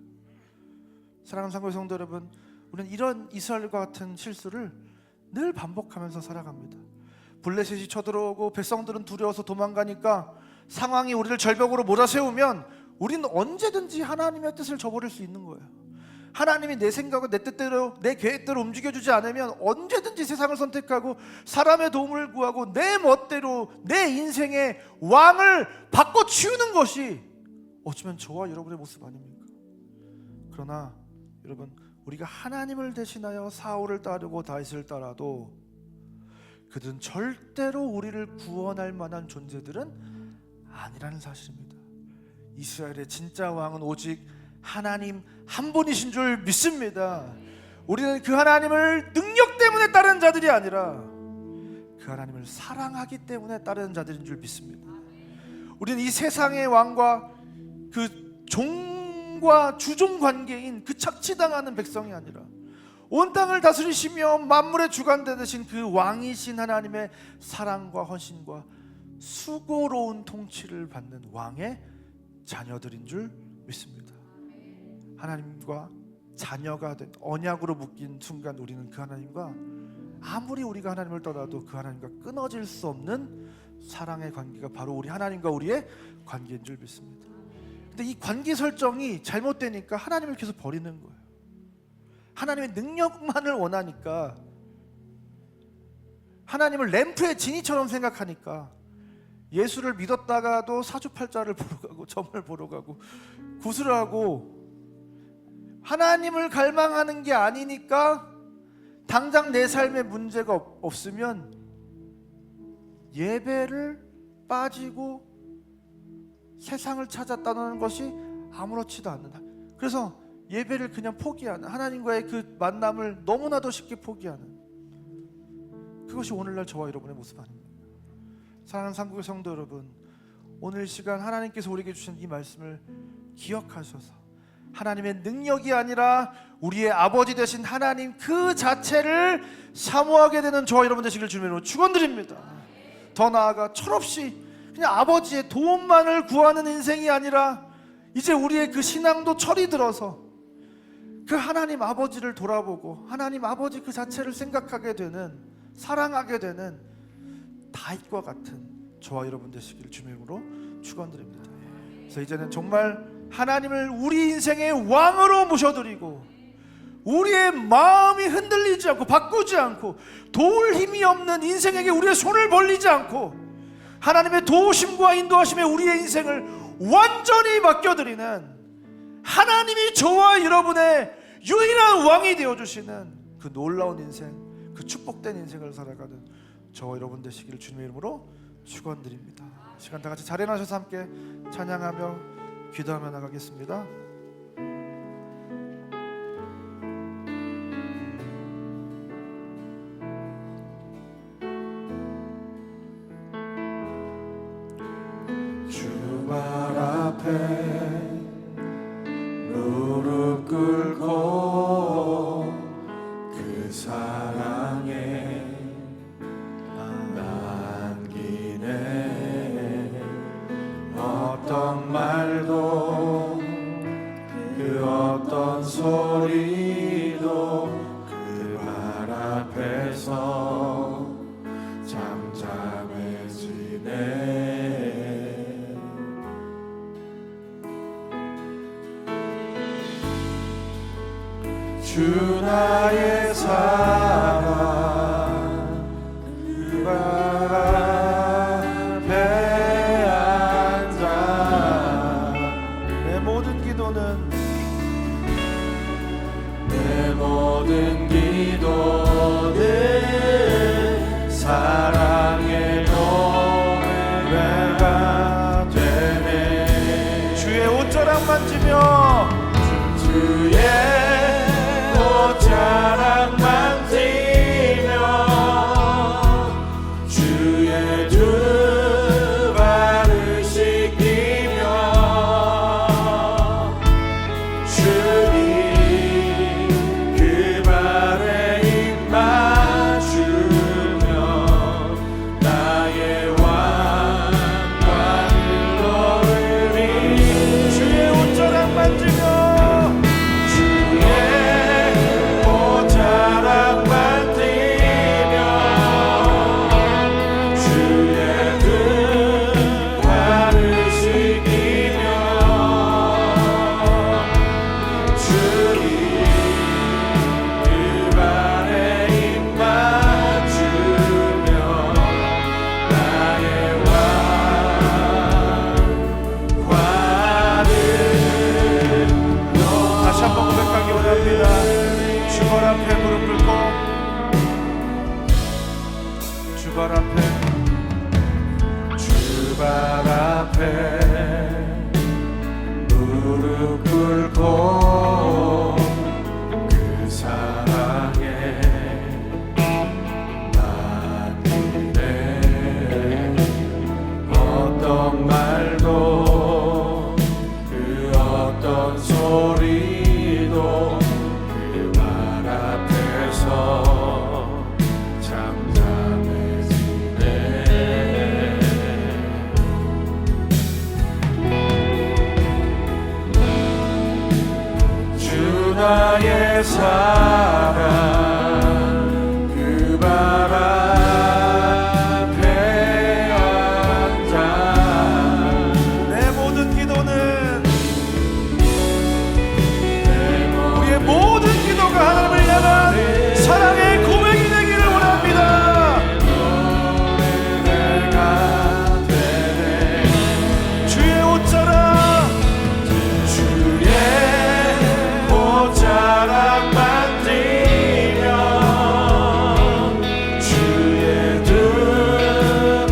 사랑하는 상고의 성도 여러분, 우리는 이런 이스라엘과 같은 실수를 늘 반복하면서 살아갑니다. 블레셋이 쳐들어오고 백성들은 두려워서 도망가니까 상황이 우리를 절벽으로 몰아세우면 우리는 언제든지 하나님의 뜻을 저버릴 수 있는 거예요. 하나님이 내 생각을 내 뜻대로, 내 계획대로 움직여주지 않으면 언제든지 세상을 선택하고 사람의 도움을 구하고 내 멋대로 내 인생의 왕을 바꿔치우는 것이 어쩌면 저와 여러분의 모습 아닙니까? 그러나 여러분, 우리가 하나님을 대신하여 사울을 따르고 다윗을 따라도 그들은 절대로 우리를 구원할 만한 존재들은 아니라는 사실입니다. 이스라엘의 진짜 왕은 오직 하나님 한 분이신 줄 믿습니다. 우리는 그 하나님을 능력 때문에 따르는 자들이 아니라 그 하나님을 사랑하기 때문에 따르는 자들인 줄 믿습니다. 우리는 이 세상의 왕과 그 종과 주종 관계인 그 착취당하는 백성이 아니라 온 땅을 다스리시며 만물의 주관자 되신 그 왕이신 하나님의 사랑과 헌신과 수고로운 통치를 받는 왕의 자녀들인 줄 믿습니다. 하나님과 자녀가 된 언약으로 묶인 순간 우리는 그 하나님과 아무리 우리가 하나님을 떠나도 그 하나님과 끊어질 수 없는 사랑의 관계가 바로 우리 하나님과 우리의 관계인 줄 믿습니다. 근데 이 관계 설정이 잘못되니까 하나님을 계속 버리는 거예요. 하나님의 능력만을 원하니까, 하나님을 램프의 지니처럼 생각하니까 예수를 믿었다가도 사주팔자를 보러 가고 점을 보러 가고 구슬을 하고, 하나님을 갈망하는 게 아니니까 당장 내 삶에 문제가 없으면 예배를 빠지고 세상을 찾아 떠나는 것이 아무렇지도 않는다. 그래서 예배를 그냥 포기하는, 하나님과의 그 만남을 너무나도 쉽게 포기하는, 그것이 오늘날 저와 여러분의 모습 아닙니까? 사랑하는 상국의 성도 여러분, 오늘 시간 하나님께서 우리에게 주신 이 말씀을 기억하셔서 하나님의 능력이 아니라 우리의 아버지 되신 하나님 그 자체를 사모하게 되는 저와 여러분 되시길 주님으로 축원드립니다. 더 나아가 철없이 그냥 아버지의 도움만을 구하는 인생이 아니라 이제 우리의 그 신앙도 철이 들어서 그 하나님 아버지를 돌아보고 하나님 아버지 그 자체를 생각하게 되는, 사랑하게 되는 다윗과 같은 저와 여러분 되시길 주님으로 축원드립니다. 그래서 이제는 정말 하나님을 우리 인생의 왕으로 모셔드리고 우리의 마음이 흔들리지 않고 바꾸지 않고 도울 힘이 없는 인생에게 우리의 손을 벌리지 않고 하나님의 도우심과 인도하심에 우리의 인생을 완전히 맡겨드리는, 하나님이 저와 여러분의 유일한 왕이 되어주시는 그 놀라운 인생, 그 축복된 인생을 살아가는 저와 여러분 되시기를 주님의 이름으로 축원드립니다. 시간 다 같이 자리에 나셔서 함께 찬양하며 기도하며 나가겠습니다. 주발 앞에 무릎 꿇고 그 사랑에 남기네. 어떤 말도 그 어떤 소리도 그 발 앞에서 잠잠해지네. 주 나의 삶 만지며 주의 옷자락 만지며 주의 두 발을 씻기며 주님 그 발에 입 맞추며 나의 왕관을 얻으리. 주의 옷자락 만지며 주의 옷자락 만지며 주의 두 발을 씻기며 주님 그 발에 입 맞추며 나의 왕관을 다시 한번 고백하기 원합니다. 주발 앞에 무릎 꿇고 주발 앞에 주발 앞에 무릎 꿇고 그 사랑에 만일에 어떤 말도 그 어떤 소리도 그 말 앞에서 잠잠해지네. 주 나의 사랑 그 발 앞에 앉아 내 모든 기도는 우리의 모든 기도가 하나님을 향한 사랑의 고백이 되기를 원합니다. 내가 되네. 주의 옷자락 주의 옷자락 만지며 주의 두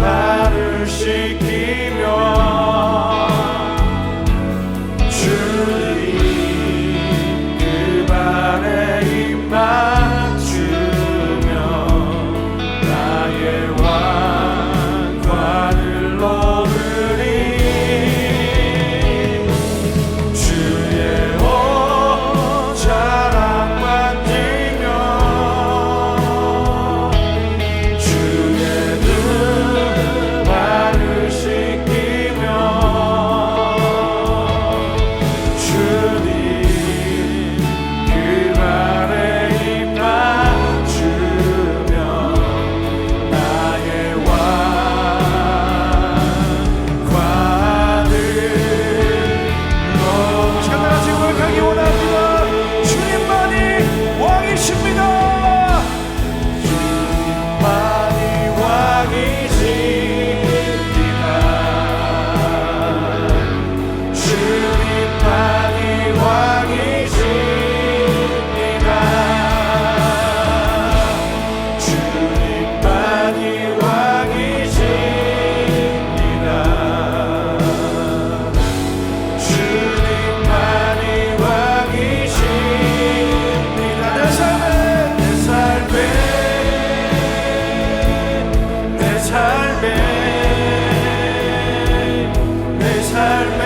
발을 씻기며 주님 그 발에 입 맞추며 나의 왕관을 얻으리. 주의 옷자락 만지며 주의 두 발을 씻기며 주님 그 발에 입 맞추며 나의 왕관을 시간 다 같이 고백하기 원합니다. 주님만이 왕이십니다. 주님만이 왕이십니다. 주님만이 왕이십니다. 주님만이 왕이십니다. 주님만이 왕이십니다. 내 삶에 내 삶에 내 삶에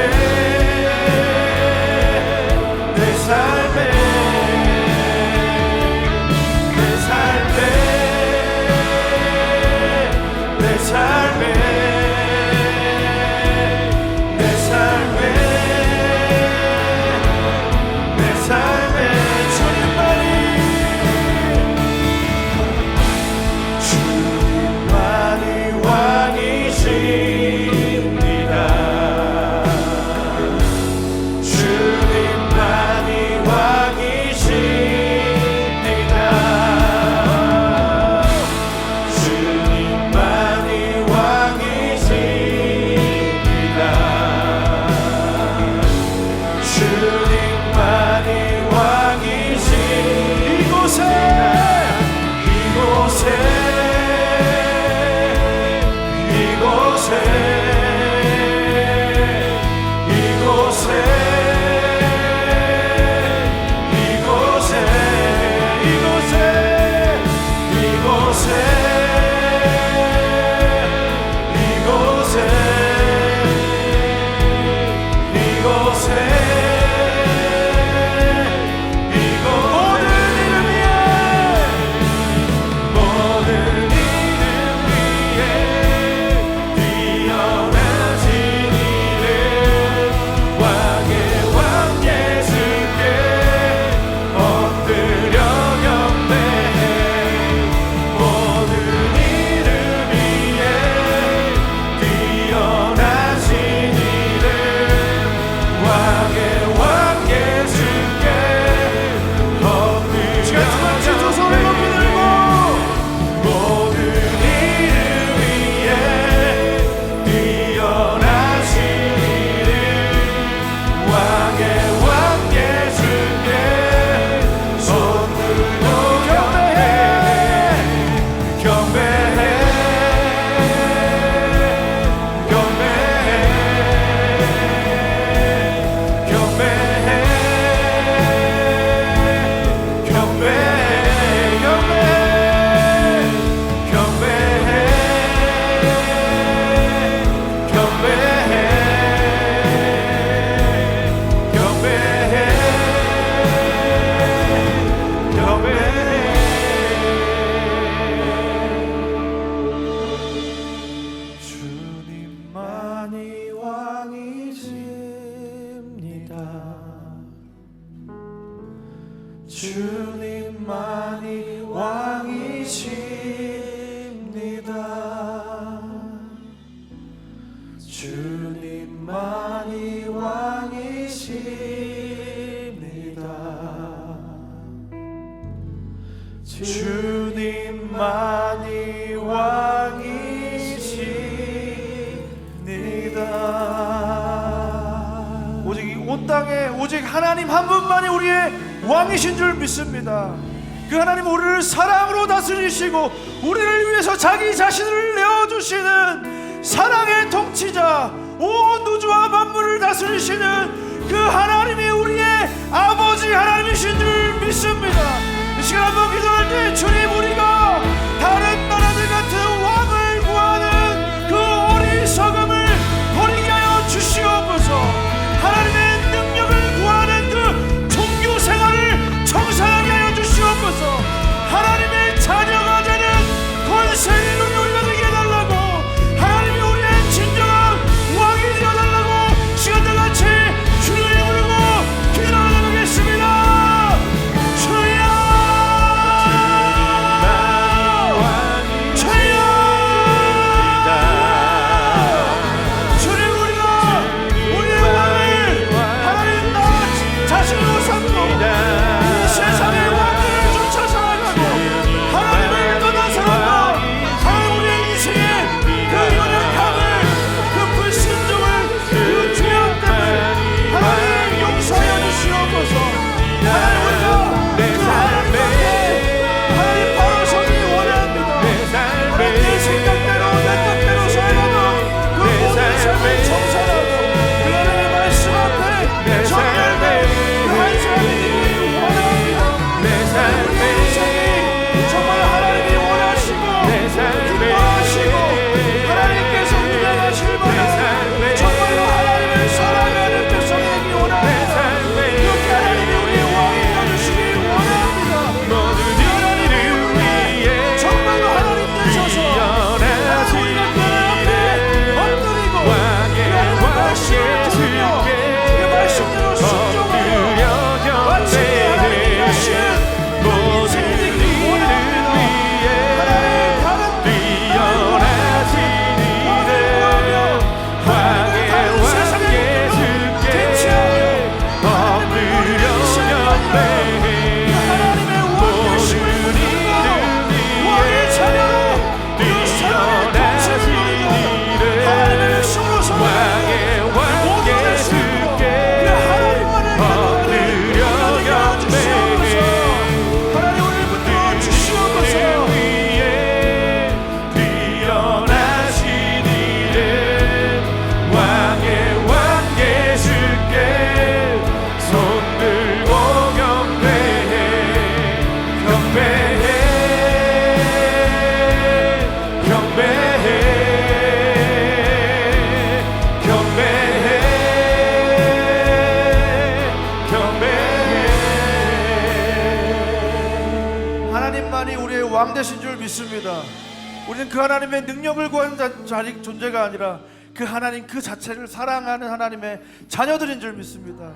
내 삶에 내 삶에 내 삶에 내 삶에 내 삶에 내 삶에 주님만이 왕이십니다. 주님만이 왕이십니다. 주님만이 왕이십니다. 주님만이 왕이십니다. 이곳에 이곳에 주님만이 왕이십니다. 주님만이 왕이십니다. 주님만이 왕이십니다. 주님만이 왕이십니다. 오직 이 온 땅에 오직 하나님 한 분만이 우리의 왕이신 줄 믿습니다. 그 하나님 우리를 사랑으로 다스리시고 우리를 위해서 자기 자신을 내어주시는 사랑의 통치자, 온 우주와 만물을 다스리시는 그 하나님이 우리의 아버지 하나님이신 줄 믿습니다. 이 시간 한번 기도할 때 주님, 우리가 다른 나라들 같은 왕을 구하는 그 어리석음을 버리게 하여 주시옵소서. 하나님의 능력을 구하는 그 종교 생활을 청산하게 하여 주시옵소서. 하나님의 자녀가 되는 권세를 우리가 되게 해달라고, 하나님이 우리의 진정한 왕이 되어달라고 시간 다 같이 주님을 부르고 기도하겠습니다. 주여, 주님, 우리가 우리의 왕을 하나님 나 자신으로 삼고 이 세상의 왕들을 쫓아 살아가고 하나님을 떠난 사람과 하나님 우리의 인생의 그 연약함을, 그 불순종을, 그 죄악됨을 하나님 용서하여 주시옵소서. 하나님, 우리가 그 하나님 앞에 하나님 바로 서기 원합니다. 하나님 내 생각대로 내 뜻대로 살아가는 그 모든 삶을 청산하고 그 하나님의 말씀 앞에 정결된 그 한 사람이 되기를 원합니다. 우리 인생이 정말 하나님이 원하시고 기뻐하시고 하나님께서 운행하실 만한 정말로 하나님을 사랑하는 백성이 되기 원합니다. 그렇게 하나님이 우리의 왕이 되어주시길 원합니다. 하나님을 위해 정말로 하나님 되셔서 하나님 우리가 그 앞에 엎드리고 그 하나님의 말씀을 들으며 그 말씀대로 순종하며 마치 하나님이 하신 인생이 되기를 원합니다. 하나님 다른 왕을 구하며 하나님의 다른 세상의 것들로 대체하며 하나님을 모르는 인생이 아니라 그 하나님의 왕되심을 누리고 왕의 자녀로 그 사랑의 통치를 누리고 하나님의 백성으로서 모든 것을 그 하나님만을 바라보는 우리가 되게 하여 주시옵소서. 하나님 우리를 붙들어 주시옵소서. 뛰어나신 이름 왕의 왕 예수께 손 들고 경배해 경배해 경배해 경배해 경배해. 하나님만이 우리의 왕 되신 줄 믿습니다. 우리는 그 하나님의 능력을 구하는 존재가 아니라 그 하나님 그 자체를 사랑하는 하나님의 자녀들인 줄 믿습니다.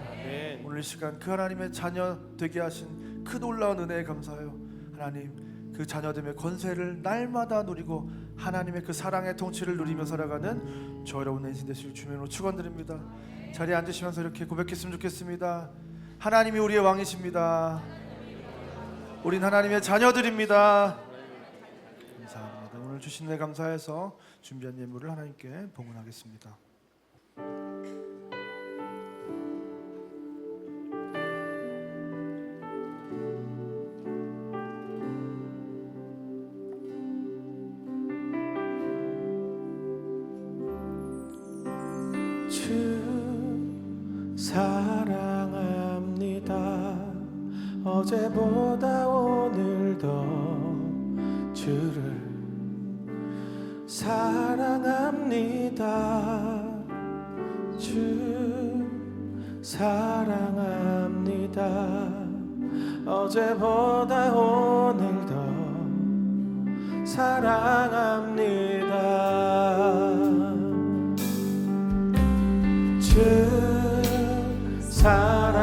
오늘 이 시간 그 하나님의 자녀 되게 하신 그 놀라운 은혜에 감사해요. 하나님, 그 자녀됨의 권세를 날마다 누리고 하나님의 그 사랑의 통치를 누리며 살아가는 저 여러분의 인생 되실 주님으로 축원드립니다. 자리에 앉으시면서 이렇게 고백했으면 좋겠습니다. 하나님이 우리의 왕이십니다. 우린 하나님의 자녀들입니다. 감사합니다. 오늘 주신 은혜 감사해서 준비한 예물을 하나님께 봉헌하겠습니다. 주 사랑합니다. 어제보다 오늘 더 주를 사랑합니다. 주 사랑합니다. 어제보다 오늘 더 사랑합니다. 주 사랑합니다.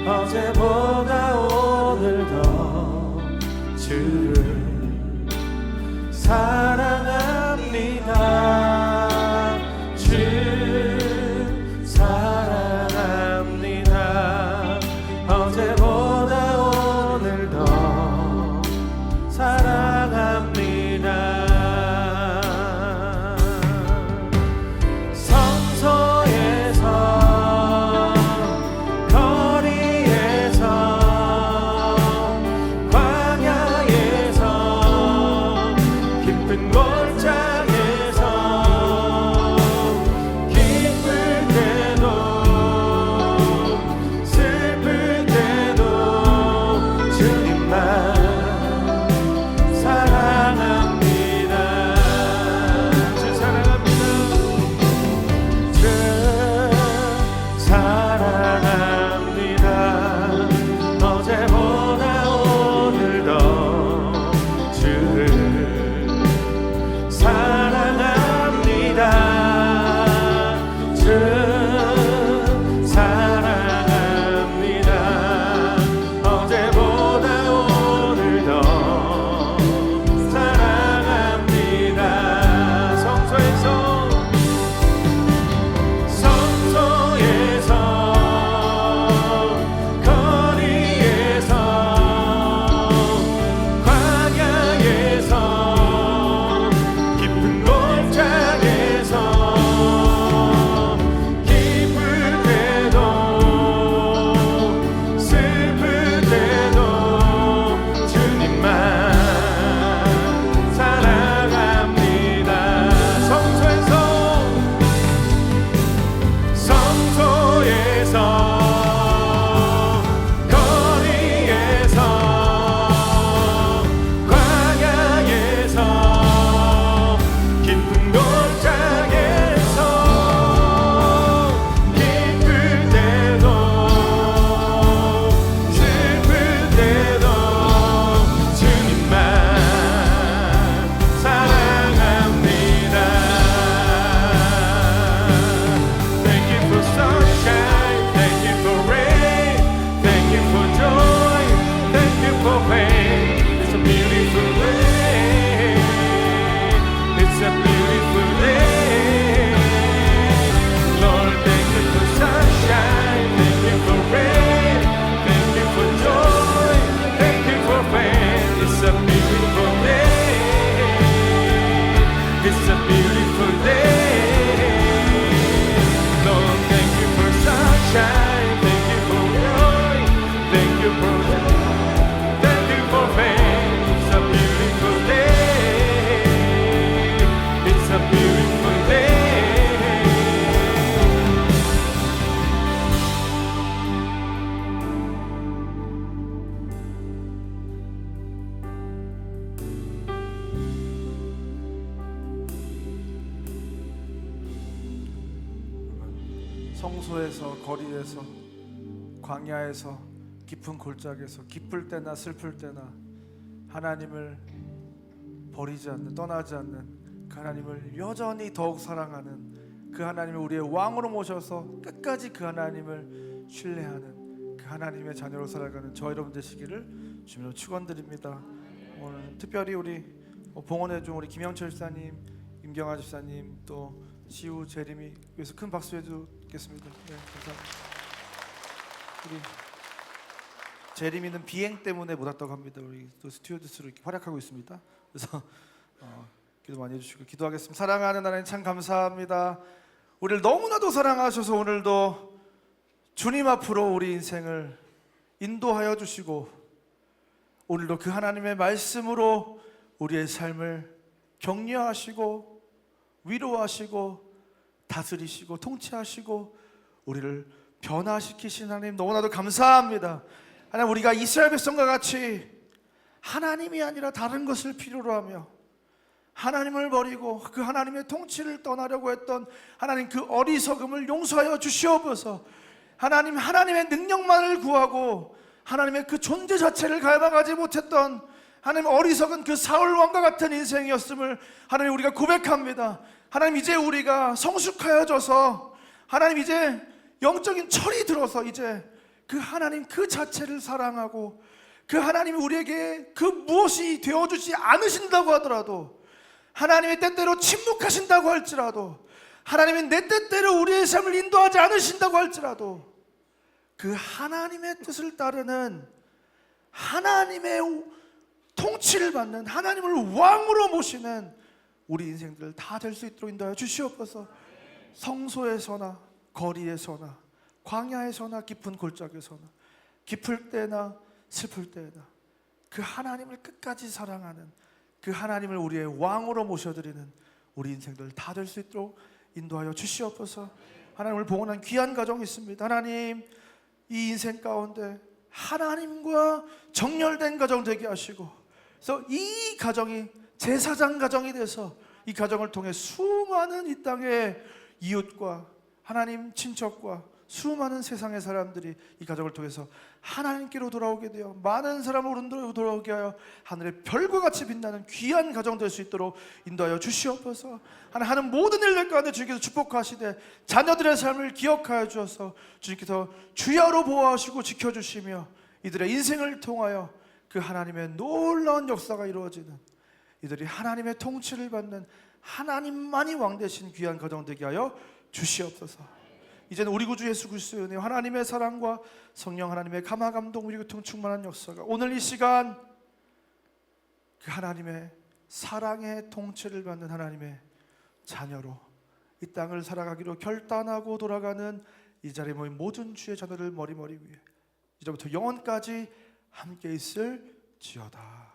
어제보다 오늘 더 주를 사랑합니다. 주 사랑합니다. 어제보다 오늘 더 사랑합니다. 성소에서 거리에서 광야에서 깊은 골짜기에서 기쁠 때도 슬플 때도 주님만 사랑합니다. 주 사랑합니다. 주 사랑합니다. 어제보다 오늘 더 주를 사랑합니다. 주 사랑합니다. 어제보다 오늘 더 사랑합니다. 성소에서 거리에서 광야에서 깊은 골짜기에서 기쁠 때도 슬플 때도 주님만 사랑합니다. 성소에서 거리에서 광야에서 깊은 골짜기에서 기쁠 때도 슬플 때도 주님만 사랑합니다. Thank you for sunshine, thank you for rain, thank you for joy, thank you for pain. It's a beautiful day. It's a beautiful day. Lord, thank you for sunshine, thank you for rain, thank you for joy, thank you for pain. It's a beautiful day. It's a beautiful day. Lord, thank you for sunshine, thank you for joy, thank you for thank you for pain. It's a beautiful day. It's a beautiful day. 성소에서 거리에서 광야에서 깊은 골짜기에서 기쁠 때나 슬플 때나 하나님을 버리지 않는, 떠나지 않는 그 하나님을 여전히 더욱 사랑하는 그 하나님을 우리의 왕으로 모셔서 끝까지 그 하나님을 신뢰하는 그 하나님의 자녀로 살아가는 저 여러분 되시기를 주님으로 축원드립니다. 오늘 특별히 우리 봉헌해 준 우리 김영철 집사님, 임경아 집사님, 또 지우, 재림이 위해서 큰 박수 해주겠습니다. 네, 감사합니다. 우리 재림이는 비행 때문에 못 왔다고 합니다. 우리 또 스튜어디스로 이렇게 활약하고 있습니다. 그래서 기도 많이 해주시고 기도하겠습니다. 사랑하는 하나님 참 감사합니다. 우리를 너무나도 사랑하셔서 오늘도 주님 앞으로 우리 인생을 인도하여 주시고 오늘도 그 하나님의 말씀으로 우리의 삶을 격려하시고 위로하시고 다스리시고 통치하시고 우리를 변화시키신 하나님 너무나도 감사합니다. 하나님, 우리가 이스라엘 백성과 같이 하나님이 아니라 다른 것을 필요로 하며 하나님을 버리고 그 하나님의 통치를 떠나려고 했던 하나님 그 어리석음을 용서하여 주시옵소서. 하나님, 하나님의 능력만을 구하고 하나님의 그 존재 자체를 갈망하지 못했던 하나님 어리석은 그 사울 왕과 같은 인생이었음을 하나님 우리가 고백합니다. 하나님 이제 우리가 성숙하여져서 하나님 이제 영적인 철이 들어서 이제 그 하나님 그 자체를 사랑하고 그 하나님이 우리에게 그 무엇이 되어주지 않으신다고 하더라도 하나님의 때때로 침묵하신다고 할지라도 하나님이 내 뜻대로 우리의 삶을 인도하지 않으신다고 할지라도 그 하나님의 뜻을 따르는 하나님의 통치를 받는 하나님을 왕으로 모시는 우리 인생들 다 될 수 있도록 인도하여 주시옵소서. 성소에서나 거리에서나 광야에서나 깊은 골짜기에서나 기쁠 때나 슬플 때나 그 하나님을 끝까지 사랑하는 그 하나님을 우리의 왕으로 모셔드리는 우리 인생들 다 될 수 있도록 인도하여 주시옵소서. 하나님을 봉헌한 귀한 가정이 있습니다. 하나님 이 인생 가운데 하나님과 정렬된 가정 되게 하시고 그래서 이 가정이 제사장 가정이 돼서 이 가정을 통해 수많은 이 땅의 이웃과 하나님 친척과 수많은 세상의 사람들이 이 가정을 통해서 하나님께로 돌아오게 되어 많은 사람을 오른도로 돌아오게 하여 하늘의 별과 같이 빛나는 귀한 가정 될 수 있도록 인도하여 주시옵소서. 하는 모든 일들 가운데 주님께서 축복하시되 자녀들의 삶을 기억하여 주셔서 주님께서 주야로 보호하시고 지켜주시며 이들의 인생을 통하여 그 하나님의 놀라운 역사가 이루어지는 이들이 하나님의 통치를 받는 하나님만이 왕 되신 귀한 가정 되게 하여 주시옵소서. 이제는 우리 구주 예수 그리스도의 은혜 하나님의 사랑과 성령 하나님의 감화 감동 우리 교통 충만한 역사가 오늘 이 시간 그 하나님의 사랑의 통치를 받는 하나님의 자녀로 이 땅을 살아가기로 결단하고 돌아가는 이 자리에 모인 모든 주의 자녀들 머리 위에 이제부터 영원까지 함께 있을지어다.